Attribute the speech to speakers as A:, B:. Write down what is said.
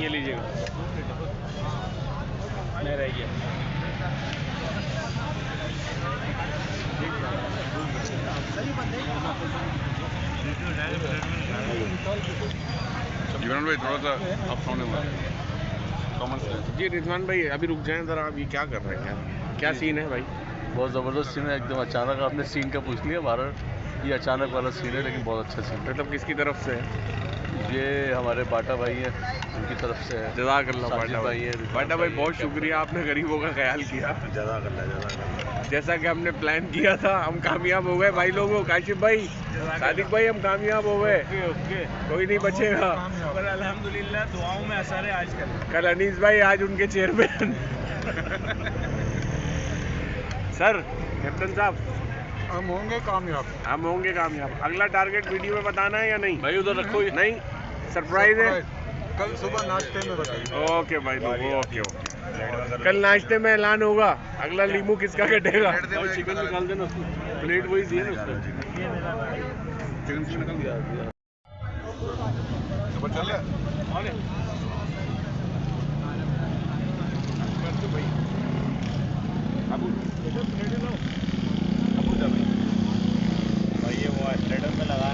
A: ये लीजिएगा, नहीं रह गया।
B: जीवन भाई थोड़ा सा आप सामने
A: जी रिजवान भाई अभी रुक जाएं ज़रा, आप ये क्या कर रहे हैं यार, क्या सीन है भाई?
C: बहुत ज़बरदस्त सीन है, एकदम अचानक। आपने सीन का पूछ लिया भारत, ये अचानक वाला सीन है, लेकिन बहुत अच्छा सीन है।
A: मतलब किसकी तरफ से है?
C: ये हमारे बाटा भाई हैं, उनकी तरफ से है।
A: जज़ाकल्लाह
C: साजिद
A: बाटा
C: भाई
A: भाई।
C: है,
A: बाटा भाई बहुत शुक्रिया, आपने गरीबों का ख्याल किया।
C: जज़ाकल्लाह।
A: जैसा कि हमने प्लान किया था हम कामयाब हो गए भाई लोगों। काशिफ भाई, सादिक भाई, हम कामयाब हो गए। कोई नहीं बचेगा।
D: पर अल्हम्दुलिल्लाह दुआओं में असर है आजकल।
A: कल अनीस भाई, आज उनके चेयरमैन। सर कैप्टन साहब,
B: हम होंगे कामयाब।
A: हम होंगे कामयाब। अगला टारगेट वीडियो में बताना है या नहीं?
C: भाई उधर रखो,
A: नहीं, सरप्राइज है।
B: कल सुबह नाश्ते में बताइए।
A: ओके भाई, ओके। कल नाश्ते में ऐलान होगा अगला लीमू किसका कटेगा।
C: चिकन निकाल देना, प्लेट वही दिए ना उसको।
B: चिकन निकल दिया। चल
D: भाई ये वो एक्सीलेटर में लगा